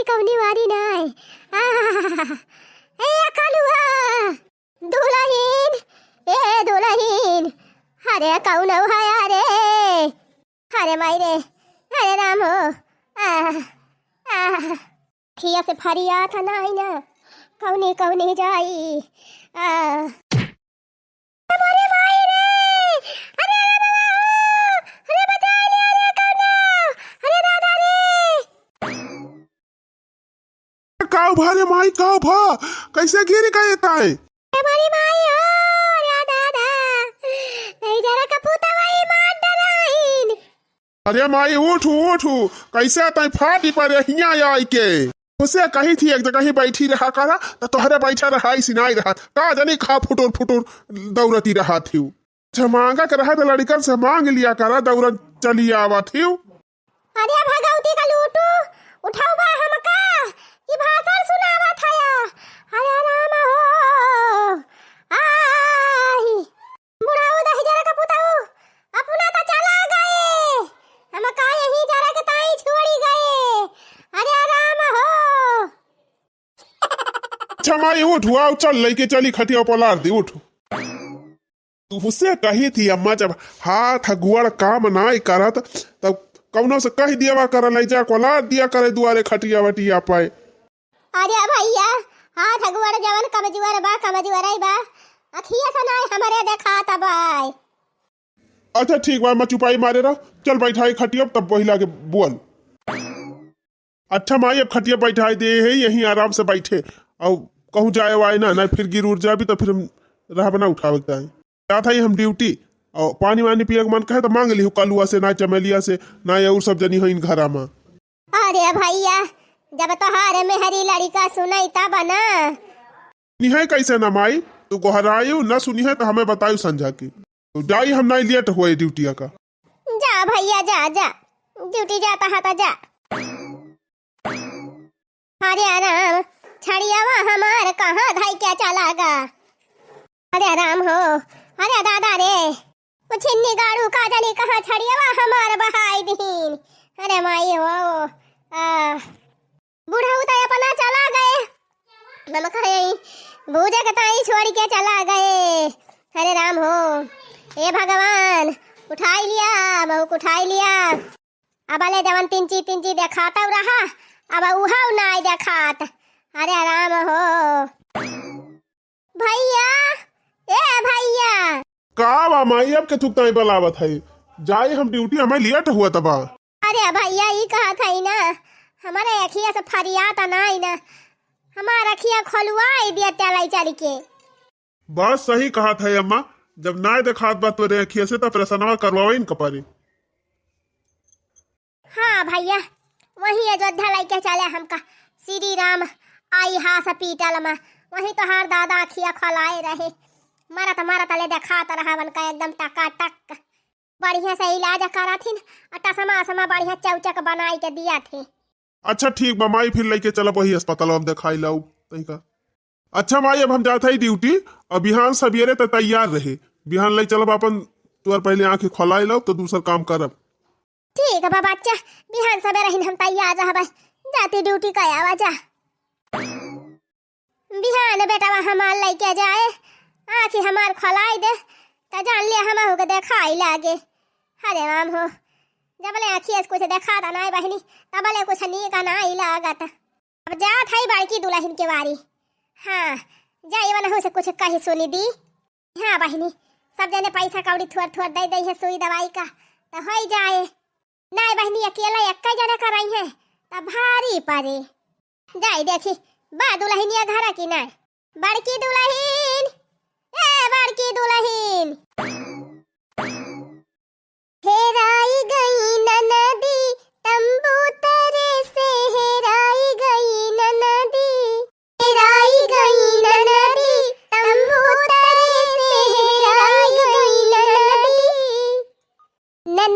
कवनी वारी नाय ए कालुआ दुलहीन ए दुलहीन अरे कौन है अरे अरे माई रे अरे राम हो खिया से फरिया था ना कौनी कौनी जाई अरे माई रे अरे अरे बचा ले अरे कौन अरे दादा रे काव भारे माई काव भा कैसे गिर गए ताए हमारी माई हो रे दादा नहीं जरा कपूता माई मार डराइन अरे माई उठ उठ कैसे ताई फाटी पड़े हिया आई के उसे कही थी एक जगह ही बैठी रहा करा तो तोहरे बैठा रहा ही सिनाई रहा का जानी खा फुटुर फुटुर दौड़ती रहा थी मांगा के रहा तो लड़कन से मांग लिया करा दौड़ चली आवा थी अरे भगवती का लूटू उठाओ बा हमका ये भाषण सुनावा था या अरे राम हो आई बुढ़ाऊ दही जरा का पुताऊ अपना तो चला गए हमका यही जरा के ताई छोड़ी गए अरे राम हो अच्छा माई उठ आओ चल लेके चली खटिया पलार दी उठ तू उससे कही थी अम्मा जब हाथ गुआड़ काम नाई करत तब कौनो से कह दिया कर ले जा कोलार दिया करे दुआरे खटिया वटिया पाए अरे भैया हाथ गुआड़ जवन कमजुआर बा अखिया से नाई हमारे देखा तबाई अच्छा ठीक बा मैं चुपाई मारे रहा चल बैठाई खटिया तब पहिला के बोल अच्छा माई अब खटिया बैठाई दे है यहीं आराम से बैठे और कहूँ जाए वाए ना फिर गिर उड़ जाबी तो फिर रहा बना उठावे जाता ही हम ड्यूटी और पानी वानी पिए मन कहे तो मांग ली कलुआ से ना चमेलिया से ना और सब जनी हो इन घरा में अरे भैया जब तोहारे में हरी लड़का सुनाई तब ना निहाय कैसे ना माई तू गोहरायु न सुनी है तो हमें बतायु संझा की तो जाई हम नहीं लेट हुए ड्यूटी का जा भैया जा जा ड्यूटी जाता है तो जा अरे राम छड़ियावा हमार कहाँ धाई क्या चलागा अरे राम हो अरे दादा रे छिन्नी गाड़ू का जानी कहाँ छड़ियावा हमार बहाई दीन अरे माई हो बूढ़ा उताय अपना चला गए हम कहे बूझे के ताई छोड़ के चला गए अरे राम हो ए भगवान उठाई लिया बहु उठाई लिया अब ले जवन तिंची देखाता रहा अब उहा नाई देखात अरे राम हो भैया ए भैया का माई अब के थुकता बलावत है जाए हम ड्यूटी हमें लेट हुआ तबा अरे भैया ये कहा था ना हमारे अखिया से फरियाता नहीं ना हमारा अखिया खोलवाई दिया चलाई चली के बस सही कहा था अम्मा जब ना देखात बात तो अखिया से तो प्रसन्नवा करवावे इन कपारी हाँ भैया वही अयोध्या लेके चले हमका श्री राम आई हास पीटल में वही तो हर दादा अखिया खोलाए रहे मारा तले देखात रहा वन का एकदम टका बढ़िया से इलाज करा थी टसमा बढ़िया चौचक बनाई के दिया थे अच्छा ठीक बा माई फिर लेके चला वही अस्पताल में दिखाई लाऊ तही का अच्छा माई अब हम जाते ही ड्यूटी और बिहान सवेरे तो तैयार रहे बिहान ले चलब अपन तुअर पहले आंखें खोलाई लो तो दूसरा काम करब ठीक है बच्चा बिहान सवेरे हम तैयार रहब जाती ड्यूटी का आवा जा बिहान बेटा हमार लेके जाए आँखी हमार खोलाई दे तो जान लिया हम हो के देखाई लागे अरे राम हो जब ले आँखी कुछ देखा था ना बहनी तब ले कुछ नहीं का ना ही लागत अब जा था बड़की दुल्हन के बारी हाँ जाए वाला हो से कुछ कही सुनी दी हाँ बहनी सब जने पैसा कौड़ी थोड़ दे दे है सुई दवाई का तो हो जाए नहीं बहनी अकेला एक जना कराई है तब भारी पड़े जाए देखी बा दुल्हनिया घर की ना बड़की दुल्हन ए बड़की दुल्हन हेराई गई नदी तंबू तरे से हेराई गई नदी हेराई गई नदी तंबू तरे से हेराई गई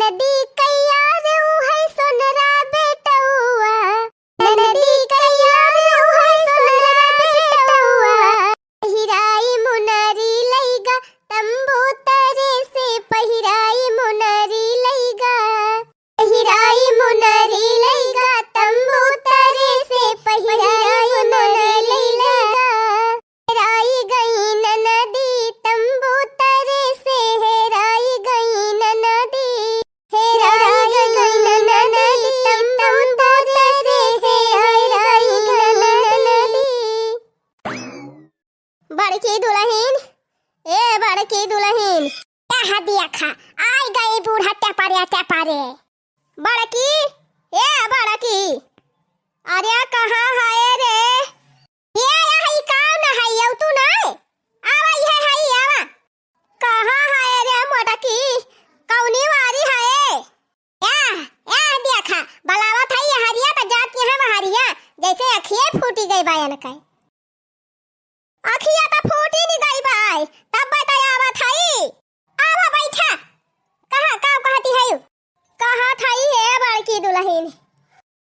नदी कैया रे है सोनरा बेटौआ नदी कैया रे है सोनरा बेटौआ हिराई मुनरी लईगा तंबू तरे से पहिराई मुनरी लईगा अरे कहाँ है रे? ये हई काम न हई यौ तू नहीं आवा ये हई आवा। कहाँ है रे मोटकी? कौनी वारी है? या देखा बलावत है ये हरिया त जात यहाँ हरिया जैसे अखिए फूटी गई बायन के। अखिया त फूटी नहीं गई भाई तब बता आवत हई। आवा बैठा। कहाँ काव कहती है यू? कहाँ थाई है बड़की दुल्हन?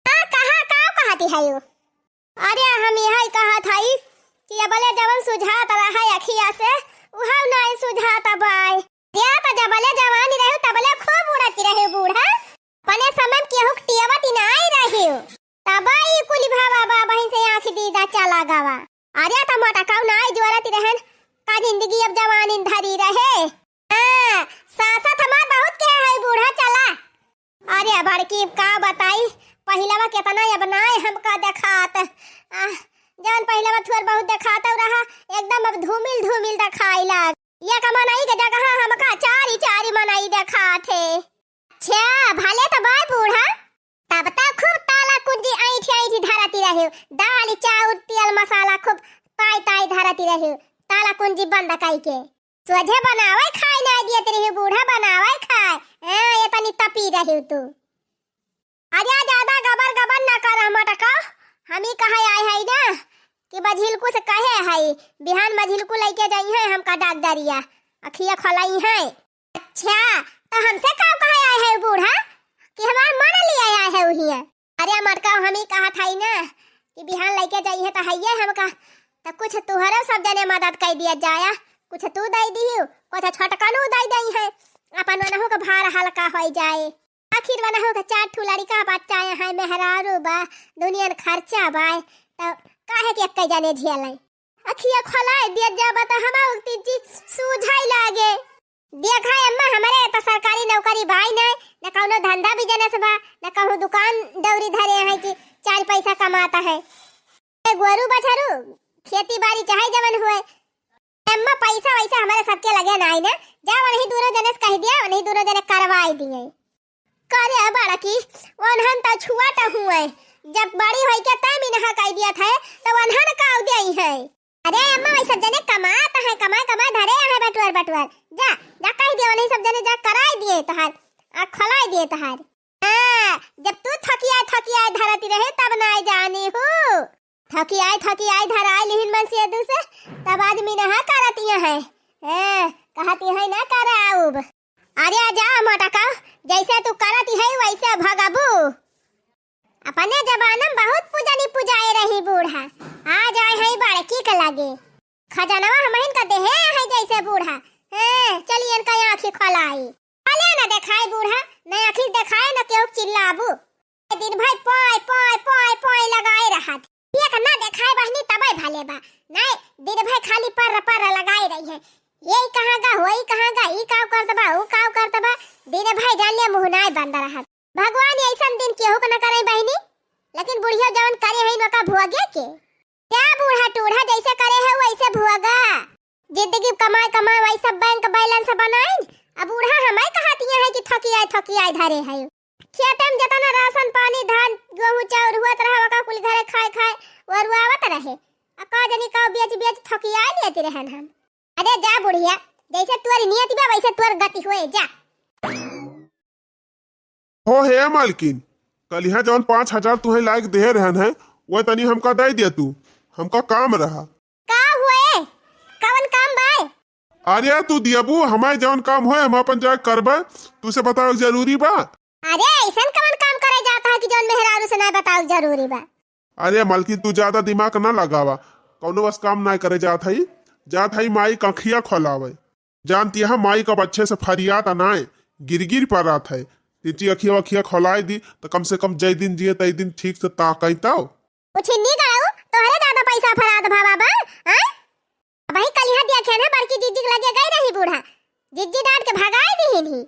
कहाँ काव कहती है यू? अरे हम यही कहा थाई कि अबले जवन सुझात रहा अखिया से उहा नहीं सुझात बाई। या त जबले जवानी रहे तबले खूब उड़ती रहे बूढ़ा पने समय केहू टियवती नहीं रही तबाई कुली भावा बाबा से आंख दीदा चला गावा। अरे त मोटा काव नहीं जोरती रहन का जिंदगी अब जवानी धरी रहे। सासा हमार बहुत के है बूढ़ा चला। अरे बड़की का बताई पहिलवा केतना अब नाय हमका देखात जवन पहिलवा थोर बहुत देखात रहा एकदम अब धूमिल धूमिल दिखाई लाग। ये कमानाई के जगह हमका चारी चारी मनाई देखाथे। अच्छा भले तो बाय बूढ़ा तब तक खूब ताला कुंजी ऐठी ऐठी धरती रहे दाल चाउर तेल मसाला खूब ताई ताई धरती रहे ताला कुंजी बंद कई के सोझे बनावे खाए ना दियत रहे बूढ़ा बनावे खाए ये तनी तपी रहे तू। अरे ज्यादा गबर गबर न कर मटका हम ही कहे आए है ना कि बझिलकू से कहे है बिहान मझिलकू लेके जाई है हमका डॉक्टरिया अखिया खोलाई है। अच्छा तो हमसे का कहे आए है बूढ़ा कि हमार मन लिया आए है उहिया। अरे मटका हम ही कहा था ना कि बिहान लेके जाई है तो हइये हमका तो कुछ तुहरे सब जने मदद कर दिया जाया कुछ तू दे दियो कुछ छोटकनो दे दई है अपन वनहु का भार हल्का हो जाए। आखिर वनहु का चार ठुलाड़ी का बच्चा है मेहरारू बा दुनिया खर्चा बा तो काहे के एक जाने झेले अखिया खोलाए दिया जाबा त हमा उक्ति जी सूझाई लागे। देखा अम्मा हमारे तो सरकारी नौकरी भाई न कौनो धंधा बिजनेस बा न कहूं दुकान दौरी धरे है कि चार पैसा कमाता है। गोरू बछरू खेती बाड़ी चाहे जवन हुए अम्मा पैसा वैसा हमारे सबके लगे नहीं ना जा वही दूरो जने कह दिया वही दूरो जने करवाई दिए। करे बड़ा की वनहन त छुआटा हुए जब बड़ी होई के तय मिनहा कह दिया था तो वनहन काव देई है। अरे अम्मा वही सब जने कमाता है कमा धरे है बटुआर बटुआर जा जा कह दिया वही सब जने जा कराई दिए तहार आ खलाई दिए तहार। जब तू थकिया धरती रहे तब ना जानी हो थकिया धराई लिहिन मन से दूसरे तब आदमी नहा करती है कहती है ना कराऊब। अरे जा मोटका जैसे तू करती है वैसे भगबू अपने जबानम बहुत पूजनी पुजाए रही बूढ़ा आ जाए है बड़की के लगे खजानवा हमहिन का देहे है जैसे बूढ़ा चलिए इनका आंखी खोलाई अले ना देखाए बूढ़ा न आंखी देखाए न केहू चिल्लाबू दिन भाई पोय पोय पोय पोय लगाए रहा ये करना देखाए बहनी तबे भले बा नहीं दिन भाई खाली पर लगाए रही है यही कहां गा होई कहां गा ई काव करत बा ऊ काव करत बा दिन भाई जान ले मुंह नाय बंद रहा। भगवान ऐसन दिन केहू के न करे बहनी लेकिन बुढ़िया जवन करे है नका भुआगे के क्या बूढ़ा टूढ़ा जैसे करे है वैसे भुआगा जिंदगी कमाए वैसा बैंक बैलेंस बनाई। अब बूढ़ा हमें कहतियां है कि थकियाए धरे है खेत में जतना राशन पानी धान गेहूं चाउर हुआ रहा का कुल घरे खाए वरुआवत रहे का जनी का बेच थकियाए लेते रहन हम। अरे जा बुढ़िया जैसे तोरी नियत बा वैसे तोर गति होए जा। हो हे मालकिन कल यहाँ जवन 5,000 तुहे लायक दे रहन है वो तनी हमका दे दिया तू हमका काम रहा का हुए कवन काम बाय। अरे तू दियाबू हमारे जवन काम होए हम अपन जाके करबे तुसे बताओ जरूरी बा। अरे ऐसन कवन काम करे जाता है कि जवन मेहरारू से ना बताओ जरूरी बा। अरे मालकिन तू ज्यादा दिमाग ना लगावा कौनो बस काम ना करे जात है माई कखिया खोलावे जानती है माई कब अच्छे से फरियाद अनाए गिर पर रात है तीची अखिया खोलाई दी तो कम से कम जय दिन जिए तई दिन ठीक से ताकई ताओ उछिन्नी गड़ाऊ तोहरे ज्यादा पैसा फराद भा बाबा हैं भाई कल यहां देखे ना बड़की जिज्जी लगे गई रही बूढ़ा जिज्जी डांट के भगाई दी ही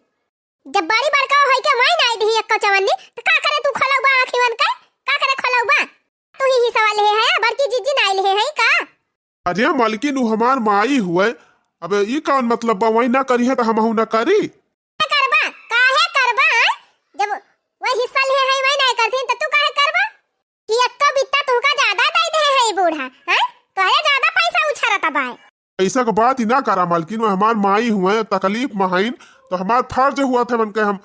जब बड़ी बड़का होई के वही नाई दी एक चवन्नी तो का करे तू खोलौ बा आखिवन का करे खोलौ बा तू ही सवाल है बड़की जिज्जी नाई ले है का। अरे मालकिन उ हमार माई हुए अब ई कौन मतलब बा वही ना करी है तो हमहू ना करी करबा काहे करबा जब वही हिस्सा ले है वही नहीं करथिन तो तू काहे करबा कि एक भी ऐसा का बात ही ना करा मालकिन, वो हमार माई हुए तकलीफ महाइन, तो हमार फर्ज हुआ था मन के हम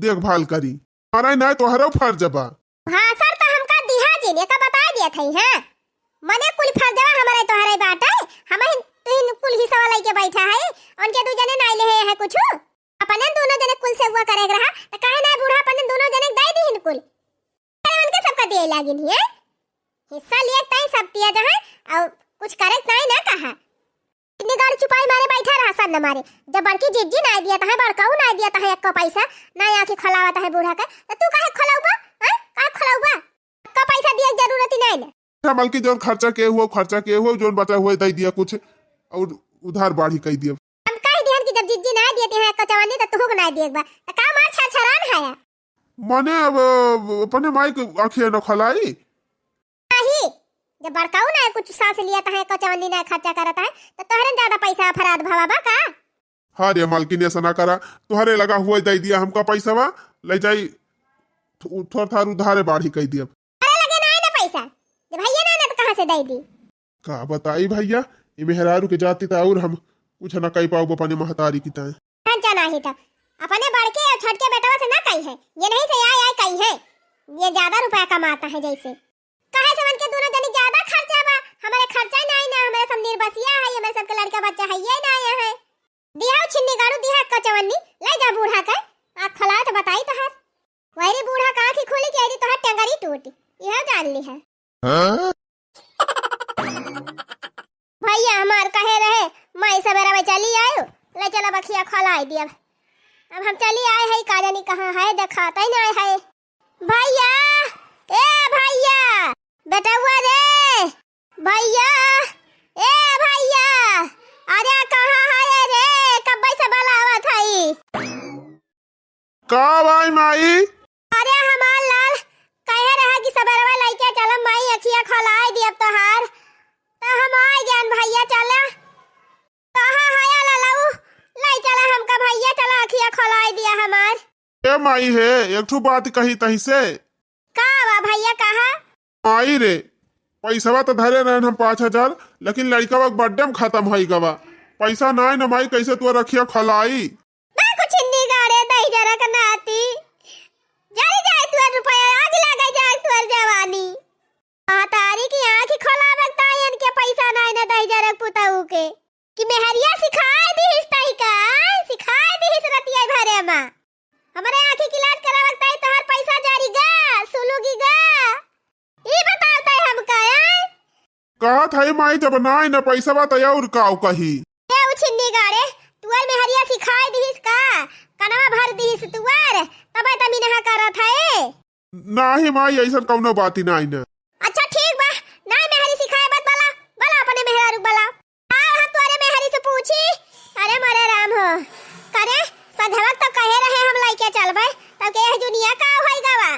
देखभाल करी। हमारा ना तो हरो फर्ज बा। हाँ सर, तो हमका दिहा जी ने का बता दिया था है मने कुल फर्जवा हमारे तोहरे बाटे, हम तीन कुल हिस्सा वाला के बैठा है, उनके दो जने नाइ ले है कुछ अपने दोनों जने कुल से हुआ करे रहा, तो काहे ना बूढ़ा अपने दोनों जने दे दीन कुल, अरे उनके सबका दे लागिन है हिस्सा लिए तई सब दिया जहां और कुछ करे नहीं ना कहा। इतनी गाड़ी छुपाई मारे बैठा रहा सब न मारे, जब बड़की जीजी ना दिया था बड़काऊ ना दिया था एक का पैसा ना आके खलावता है बूढ़ा का, तो तू काहे खलाऊबा हैं काहे खलाऊबा का पैसा दिए जरूरत ही नहीं ना। मालकिन जोन खर्चा के हुआ जोन बचा हुआ दे दिया कुछ और उधार बाढ़ी कह दिया। हम कह दिहन कि जब जीजी ना देते हैं कचवानी तो तू ना दे एक बार, तो का मार छरछरान है माने अब अपने माई के आंखें न खलाई नहीं, जब बड़काऊ ना कुछ सांस लिया था कचवानी ना खर्चा करता है तो तोहरे ज्यादा पैसा फराद भवाबा का। हाँ रे मालकिन ऐसा ना करा, तुहरे लगा हुआ दे दिया हमका पैसा वा ले जाई थोड़ा थार उधारे बाढ़ी कह दिया। अरे लगे ना ना पैसा जब भैया ना तो कहां से दे दी। का बताई भैया ये मेहरारू के जाती था और हम कुछ ना कह पाऊ अपने महतारी की ताए खर्चा नहीं था अपने बड़के और छोटके बेटवा से ना कही है, ये नहीं से आए कही है ये ज्यादा रुपया कमाता है जैसे काहे से मन के दोनों जनी ज्यादा खर्चा बा, हमारे खर्चा नहीं ना, हमारे सब निर्बसिया है, हमारे सबके लड़का बच्चा है ये ना आया है। दिया छिन्नी गाड़ू दिया कचवन्नी ले जा बूढ़ा का आँख खला तो बताई तो हर वही बूढ़ा का आँख खोली के तो हर टंगरी टूटी यह जान ली है। भैया हमार कहे रहे मैं सवेरा में चली आयो ले चला बखिया खलाई दिया, अब हम चली आए है का जानी कहाँ है दिखाता ही नहीं है। भैया ए भैया बेटा हुआ रे भैया ए भैया अरे कहाँ है रे कब से बुलावा थाई का भाई माई। अरे हमार लाल कहे रहा कि सबरवा लइके चल माई अखिया खलाई दी अब तोहार तो हम आ गए भैया चला कहाँ है लालाऊ लाई चला हमका भैया चला अखिया खलाई दिया हमार। ए माई है एक ठो बात कही तही से का बा भैया कहा माई रे पैसा तो धरे रहे हम 5,000 लेकिन लड़का वक्त बर्थडे में खत्म है गवा पैसा ना न माई कैसे तू रखिया खलाई ना कुछ नहीं गाड़े दही जरा का नाती जाई जाए तू रुपया आग लगा जाए तू जवानी आ तारी की आंख खोला बगता इनके पैसा ना न दही जरा पुताऊ के कि मेहरिया सिखाए दी इस तई का सिखाए दी इस रतिया भरे मां हमारे आंखी की इलाज करा बगता है तो हर पैसा जारी गा सुलूगी गा ई बताता है हमका कहा था माई जब ना न पैसा बा तया और काऊ कही ए उछिन्नी गाड़े तुअर में हरिया सिखाए दीस का कनवा भर दीस तुअर तब तमी नहा करत है नाही माई ऐसा कौनो बात ही ना न। अच्छा ठीक बा ना में हरी सिखाए बत बला बला अपने मेहरारू बला आ हम तोरे में हरी से पूछी अरे मरे राम हो करे सधवक तो कहे रहे हम लइके चलबे तब के दुनिया का होई गवा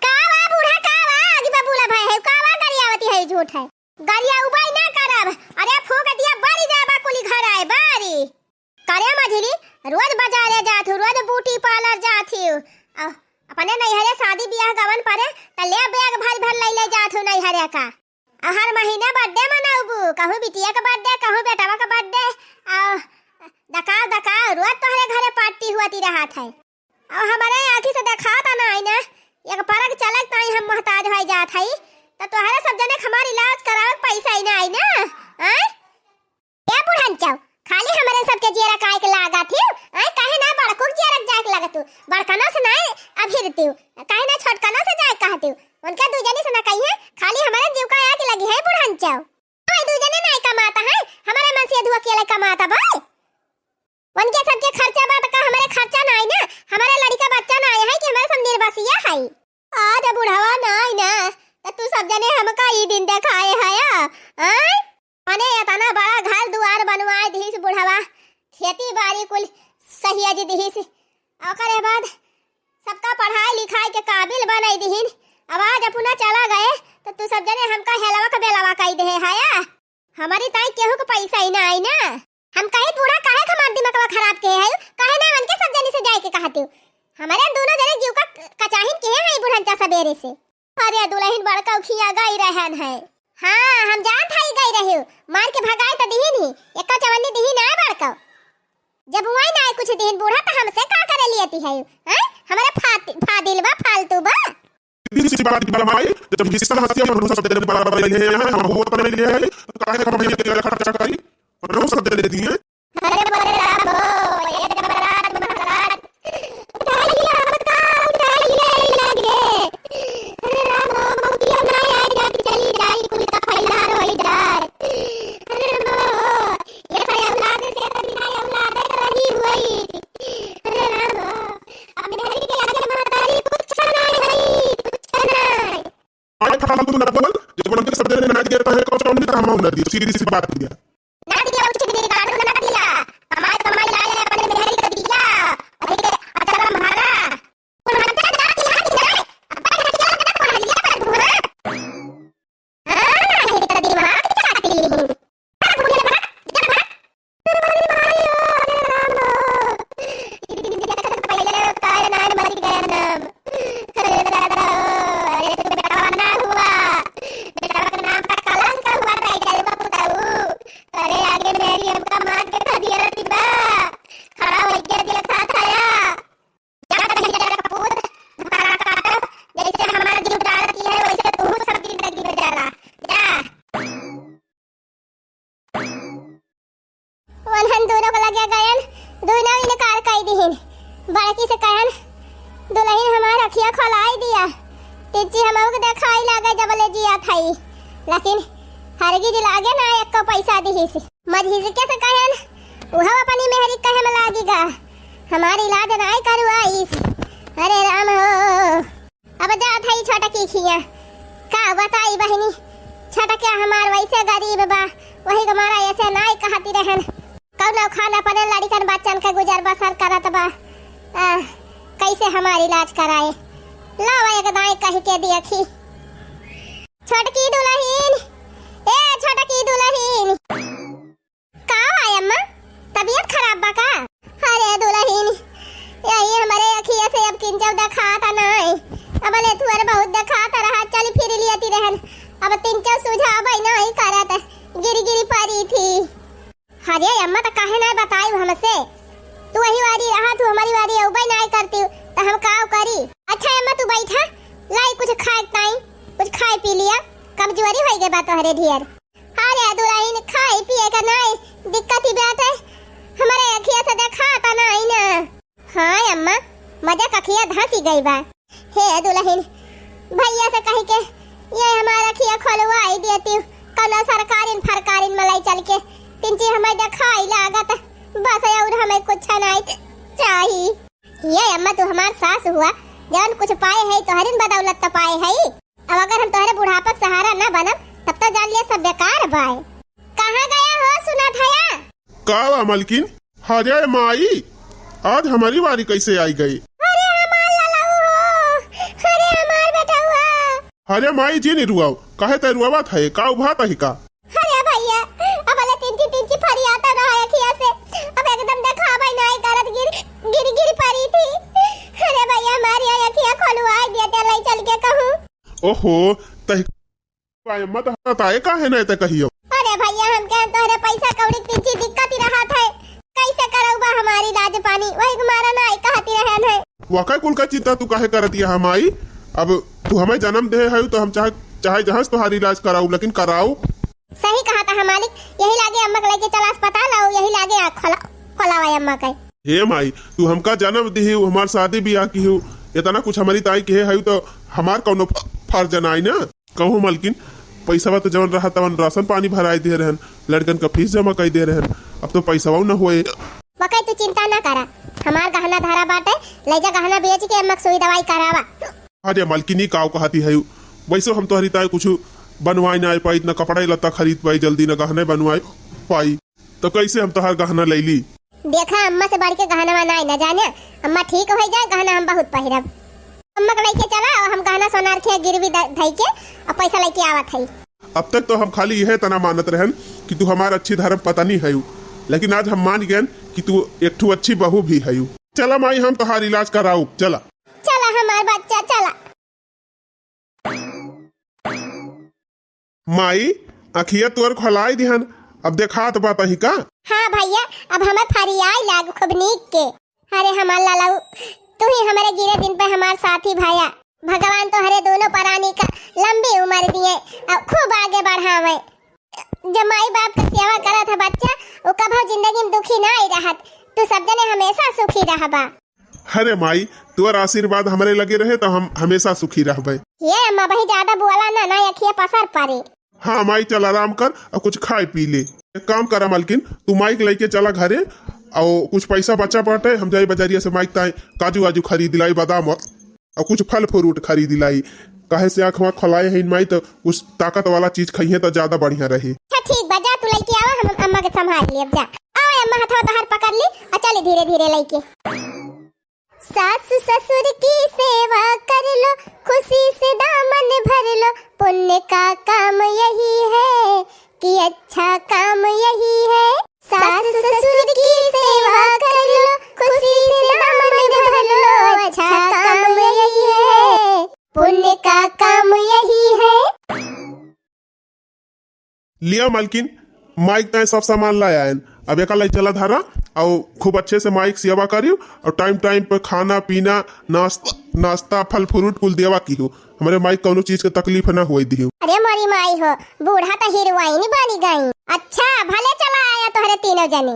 कावा बूढ़ा कावा आगे बबूला भाई है कावा गरियावती है झूठ है गरिया उबाई ना करब अरे फूक दिया बारी जाबा कुली घर आए बारी करे मझली रोज बाजारे जात हूँ रोज ब्यूटी पार्लर जात हूँ अपने नैहरे शादी ब्याह गवन परे त ले बैग भर भर ले जात हूँ नैहरे का हर महीने बर्थडे मनाऊबू कहूँ बिटिया का बर्थडे कहूँ बेटावा का बर्थडे दका दका रोज तोहरे घरे पार्टी हुआती रहत है और हमारे आँखी से दिखाता ना है ना एक परक चलक ताई हम मोहताज हो जात है तो तोहरे सब जने हमार इलाज करावे पैसा ही ना आई ना हैं ए बुढ़न चाव खाली हमारे सबके जेरा काय के लागा थी हैं काहे ना बड़को जेरा जाए के लागत बड़कनो से ना अभिरती काहे ना छोटकनो से जाए कहती उनके दू जने से ना कही है खाली हमारे जीव का आके लगी है बुढ़न चाव ओए दू जने नहीं कमाता है हमारे मन से दुआ अकेले कमाता भाई उनके सबके खर्चा बात का हमारे खर्चा ना आई ना हमारे लड़का बच्चा ना आया है कि हमारे सब निर्बसिया है आज बुढ़ावा ना आई ना तू सब जने हमका ई दिन दिखाए है हैं अने इतना बड़ा घर दुआर बनवाए दीस बुढ़ावा खेती बाड़ी कुल सही अजी दीस ओकरे बाद सबका पढ़ाई लिखाई के काबिल बनाई दीहिन अब आज अपना चला गए तो तू सब जने हमका हेलवा का बेलवा कही दे है हमारी ताई केहू के पैसा ही ना आई ना हम कहे बूढ़ा काहे हमार दिमागवा खराब के है काहे ना उनके सब जने से जाए के कहते हमारे दोनों जने जीव का कचाहिन के है बुढ़न चा सबेरे से अरे दुल्हन बड़का खिया गई रहन है हाँ हम जान थाई गई रही मार के भगाए तो दिही नहीं एको चवन्नी दिही ना बड़को जब हुआ ना कुछ दिन बूढ़ा तो हमसे का करे लियती है हैं हमारा फादिल बा फालतू बा किसी बात की माई जब किसी तरह हंसी हम सब दे बराबर ले हैं हम बहुत कर लिए हैं काहे हम ये खर्चा करी हम सब दे दिए अरे बोले रामो ये तो बरात उठा लिया लग रे अरे रामो मुतिया ना याद जाती चली जाई कुल का फैलार होई जाए अरे रामो ये तो औलाद से तो बिना औलाद रही हुई अरे रामो अब मेरे के आगे मातारी कुछ नहीं है आए खड़ा तू ना बोल जब उनके सब दे ना देता है कुछ नहीं काम होना दी सीधी सी बात दिया ना दिया उठ के गाड़ ना दिया हमारे कमाई लाए अपने मेहरी कर दिया अरे अगर हमारा कौन हत्या ना किया नहीं अब बैठ के क्या कर लिया पर बुआ हां ये तो दिमाग चाट ली पर बुआ ने जब पहले काय ना मर गया नाम अरे दादा अरे तो बेटा ना हुआ बेटा का नाम का कलंक हुआ रह गया बाबू अरे आगे मेरी हमका मार के खा दिया रहती बा खड़ा हो गया देखा खाया जाकर नहीं जाकर कपूर धरा काटा जैसे हमारा जीव डालती है वैसे तू सब जिंदगी में डाला जा वनहन दोनों को लगे गयन दोनों ही निकाल कई दिहिन बड़की से कहन दुल्हन हमार अखियां खोलाई दिया तिची हमको देखाई लागे जबले जिया थाई लेकिन हरगिज लागे ना एक को पैसा दिहिस मझिज के से कहन उहा अपनी मेहरी कहे में लागीगा हमारी इलाज नहीं करवाईस अरे राम हो अब जा थाई छोटा की खिया का बताई बहनी छोटा क्या हमार वैसे गरीब बा वही हमारा ऐसे नहीं कहती रहन कौनो खाना पने लड़कन बच्चन का गुजर बसर करत बा कैसे हमारी इलाज कराए लावा एक दाई कह के देखी छोटकी दुल्हन ए छोटकी दुल्हन का है अम्मा तबीयत खराब बा का अरे दुल्हन यही हमारे अखिया से अब किंचव दिखाता नहीं अब ले तुअर बहुत दिखाता रहा चल फिर लियती रहन अब तिंचव सुझाव नहीं करत गिरी पड़ी थी अरे अम्मा तो काहे ना बताई हमसे तू वही वारी रहा तू हमारी वारी उबई नहीं करती तो हम काव करी अच्छा अम्मा तू बैठा लाई कुछ खाए ताई कुछ खाए पी लिया कमजोरी हो गई बात हरे ढेर अरे दुल्हन खाए पिए का नहीं दिक्कत ही बात है हमारे अखिया से दिखाता नहीं ना हाँ अम्मा मजा कखिया धंसी गई बा हे दुल्हन भैया से कह के ये हमारा अखिया खोलवाई देती कनो सरकारी मलाई चल के तिंची हमें दिखाई लागत बस और हमें कुछ नहीं चाहिए ये अम्मा तू हमार सास हुआ जौन कुछ पाए है तोहरिन बदौलत तो पाए है अब अगर हम तोहरे बुढ़ापा सहारा न बनब तब तो जान लिया सब बेकार बाय कहाँ गया हो सुना था या का मलकिन हरे माई आज हमारी बारी कैसे आई गई अरे हमार ललाऊ हो अरे हमार बेटा हुआ अरे माई जी नहीं रुआओ काहे ते रुआवा था का उभा था का अरे भैया अब ले तिंची फरियाता रहा है खिया से अब एकदम दिखावा नहीं करत गिर पड़ी थी अरे भैया हमारी अखियां खोलवाई दिया ते लाई चल के कहूं ओहो तह मत हताए काहे नहीं ते कहियो अरे भैया हम क्या तोरे पैसा कौड़ी तिंची दिक्कत ही रहा था कैसे करऊबा हमारी लाज पानी वही हमारा नहीं कहती रहन है वाकई कुल का चिंता तू काहे करती है हमाई अब तू हमें जन्म दे है तो हम चाहे जहां तुम्हारी इलाज कराऊ लेकिन कराऊ सही कहा था हम मालिक यही लागे अम्मा के लेके चला अस्पताल आओ यही लागे आँख खोलावा अम्मा के हे माई तू हमका जन्म दी हमार शादी ब्याह की हो इतना कुछ हमारी ताई के है तो हमार कौनो फर्ज नहीं ना कहूँ मलकिन पैसा तो जवन रहा तवन राशन पानी भराई दे रहन लड़कन का फीस जमा कर दे रहन अब तो पैसा न हुए वकई तू चिंता ना करा हमार गहना धारा बाटे ले जा गहना बेच के अम्मा सुई दवाई करावा अरे मलकिनी काव कहती है वैसे हम तो हरिताई कुछ बनवाई ना पाई न कपड़ा लत्ता खरीद पाई जल्दी न गहने बनवाई पाई तो कैसे हम तोहार गहना ले ली देखा अम्मा से बढ़ के गहना नहीं न जाने अम्मा ठीक हो जाए गहना हम बहुत पहिरब अम्मा को लेके चला और हम गहना सोनार के गिरवी धई के और पैसा लेके आवत है अब तक तो हम खाली यह तना मानत रहन कि तू हमार अच्छी धर्म पता नहीं है लेकिन आज हम मान गए कि तू एक ठू अच्छी बहू भी है चला माई हम तोहार इलाज कराऊ चला चला हमार बच्चा चला माई अखिया तोर खोलाई दिहन, अब देखात बात ही का। हाँ भैया, अब हमें फरियाई लाग खूब नीक के। अरे हमार लालाऊ, तू ही हमारे गिरे दिन पे हमार साथी भैया। भगवान तो हरे दोनों प्राणी का लंबी उम्र दिए और खूब आगे बढ़ावे। जब माई बाप का सेवा करत है बच्चा, वो कभी जिंदगी में दुखी ना ही रहत। तू सब जने हमेशा सुखी रहबा। अरे माई तोर आशीर्वाद हमारे लगे रहे तो हम हमेशा सुखी रहबे। ये अम्मा भाई ज्यादा बोला ना अखिया पसर पड़े। हाँ माई चल आराम कर और कुछ खाए पी ले। एक काम करा मालकिन, तू माइक लेके चला घरे और कुछ पैसा बचा पड़े, हम जाई बाजारिया से माइक ताई काजू वाजू खरीद लाई, बादाम और कुछ फल फ्रूट खरीद लाई। कहे से आँख खोलाए है माई तो कुछ ताकत वाला चीज खाइए तो ज्यादा बढ़िया रही। अच्छा ठीक बा, जा तू लेके आवा, हम अम्मा के संभाल लिए। अब जा आओ अम्मा, हथवा बाहर पकड़ ली और चले धीरे धीरे लेके। सास ससुर की सेवा कर लो, खुशी से दामन भर लो। पुण्य का काम यही है कि अच्छा काम यही है। सास ससुर की सेवा कर लो, खुशी से दामन भर लो। अच्छा काम यही है, पुण्य का काम यही है। लिया मालकिन, माइक ताई सब सामान लाया है। अब एक लाई चला धारा और खूब अच्छे से माइक सेवा करियो और टाइम टाइम पर खाना पीना नाश्ता फल फ्रूट कुल देवा की हो। हमारे माइक कौनो चीज के तकलीफ ना हुई दी। अरे मोरी माई हो, बूढ़ा तो हीरोइन नहीं बनी गई। अच्छा भले चला आया तोहरे तीनों जने,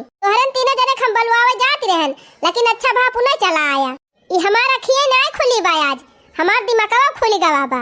हम बलवावे जाती रहन, लेकिन अच्छा बापू नहीं चला आया। ये हमारा खिए ना खुली बा, आज हमार दिमागवा खुली गवा बा।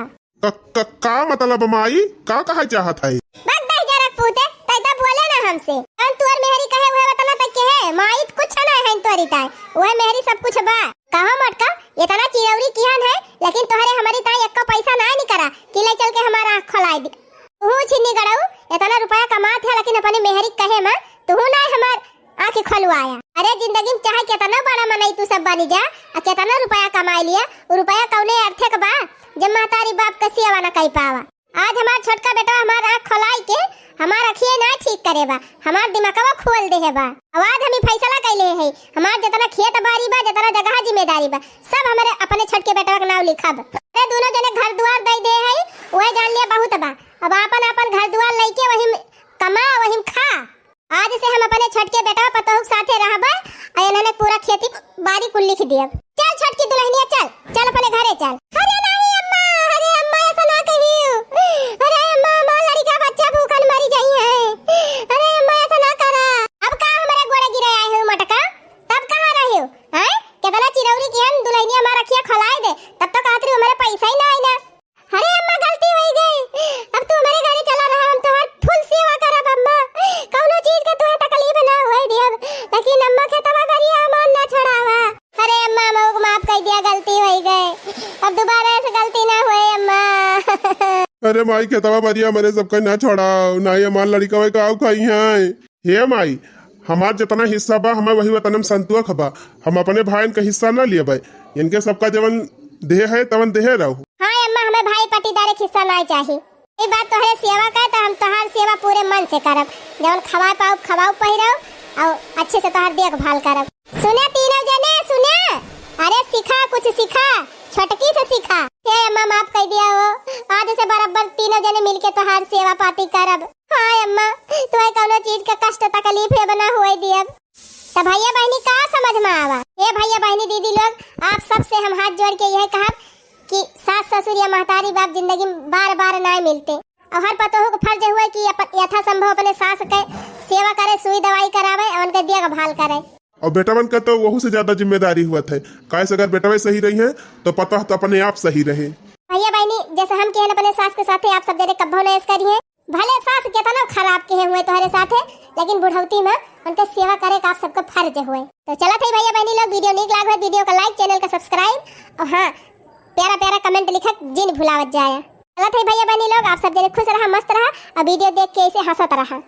का मतलब माई का कहा चाहत है? बस दे जरा पूते तैदा बोले ना हमसे। हम तोर मेहरी कहे हुए बतना तक के है, माई कुछ ना है तोरी ताई, ओए मेहरी सब कुछ बा। कहा मटका इतना चिरौरी किहन है, लेकिन तोहरे हमारी ताई एक का पैसा ना निकरा कि ले चल के हमारा आँख खोलाई दी। तू छिन्नी गड़ाऊ इतना रुपया कमात है, लेकिन अपने मेहरी कहे मां तू ना हमार आँख खोलवाया। अरे जिंदगी में चाहे कितना बड़ा मनई तू सब बनी जा और कितना रुपया कमा लिया, वो रुपया कौने अर्थे का बा जब महतारी बाप का सेवा ना कई पावा। आज हमार छोटका बेटा हमार आँख खोलाई के हमार अखिए ना ठीक करे बा, हमार दिमागवा खोल दे है बा। आवाज हमी फैसला कैले है, हमार जितना खेत बाड़ी बा, जितना जगह जिम्मेदारी बा, सब हमारे अपने छोटके बेटा का नाम लिखब। अरे दोनों जने घर दुआर दे दे है, वही जान लिया बहुत बा। अब अपन अपन घर दुआर लेके वही कमा वही खा। आज से हम अपने छोटके बेटा पतोह साथे रहबा और इन्होंने पूरा खेती बाड़ी कुल लिख दिया। चल छोटकी दुल्हनिया चल चल अपने घरे चल। अरे नहीं अम्मा, अरे अम्मा ऐसा ना कहियो। अरे अम्मा मां लड़का बच्चा भूखन मरी जाई है। अरे अम्मा ऐसा ना करा। अब का हमारे गोड़े गिरे आए हो मटका, तब कहां रहे हो? हैं कितना चिरौरी की हम दुल्हनिया मां रखिया खलाए दे, तब तो कहत रही हमारे पैसा ही ना आई ना। अरे अम्मा गलती हो गई, अब तू हमारे घरे चला रहा, हम तोहर फुल सेवा करब अम्मा। कौनो चीज के तोहे तकलीफ ना होई दियब, लेकिन अम्मा के तवा करिया मान ना छोड़ावा। अरे अम्मा मऊ माफ कर दिया, गलती हो गई, अब दोबारा ऐसे गलती ना होए अम्मा। अरे माई के तवा बरिया मेरे सबका ना छोड़ाओ, ना ये हमार लड़का वे का खाई है। हे माई हमार जितना हिस्सा बा हमें वही वतनम संतुआ बा, हम अपने भाई का हिस्सा ना लिए भाई, इनके सबका जवन देह है तवन देह रहो। हाँ अम्मा हमें भाई पटीदार के हिस्सा ना चाहिए। ये बात तोहरे सेवा का तो हम तोहार सेवा पूरे मन से करब, जवन खवा पाओ खवाओ पहिरो और अच्छे से तोहार देखभाल करब। सुने तीनों जने सुने, अरे सिखा कुछ सिखा, छोटकी से सिखा। हे अम्मा माफ कर दिया हो, आज से बराबर तीनों जने मिलके तोहार सेवा पाती करब। हाँ अम्मा तोहे कौनो चीज का कष्ट तकलीफ है बना हुए दियब। तो भैया बहनी का समझ में आवा। हे भैया बहनी दीदी लोग, आप सबसे हम हाथ जोड़ के यह कहब कि सास ससुर या महतारी बाप जिंदगी में बार बार ना मिलते, और हर पतोह को फर्ज हुआ कि यथा संभव अपने सास के सेवा करे, सुई दवाई करावे और उनके देखभाल करे। और बेटावन का तो वहू से ज्यादा जिम्मेदारी हुआ है, कैसे अगर बेटावे सही रही है तो पता तो अपने आप सही रहे। भैया बहनी जैसे हम कहन अपने सास के साथे, आप सब जने कब्बो न ऐसे करिए। भले सास कितना खराब कहे हुए तुम्हारे साथे, लेकिन बुढ़ौती में उनके सेवा करे का आप सबका फर्ज हुए। तो चला थे भैया बहनी लोग, वीडियो नीक लाग वीडियो का लाइक, चैनल का सब्सक्राइब और हाँ प्यारा प्यारा कमेंट लिखत जिन भुलावत जाए। चला थे भैया बहनी लोग, आप सब जने खुश रहा, मस्त रहा और वीडियो देख के ऐसे हंसत रहा।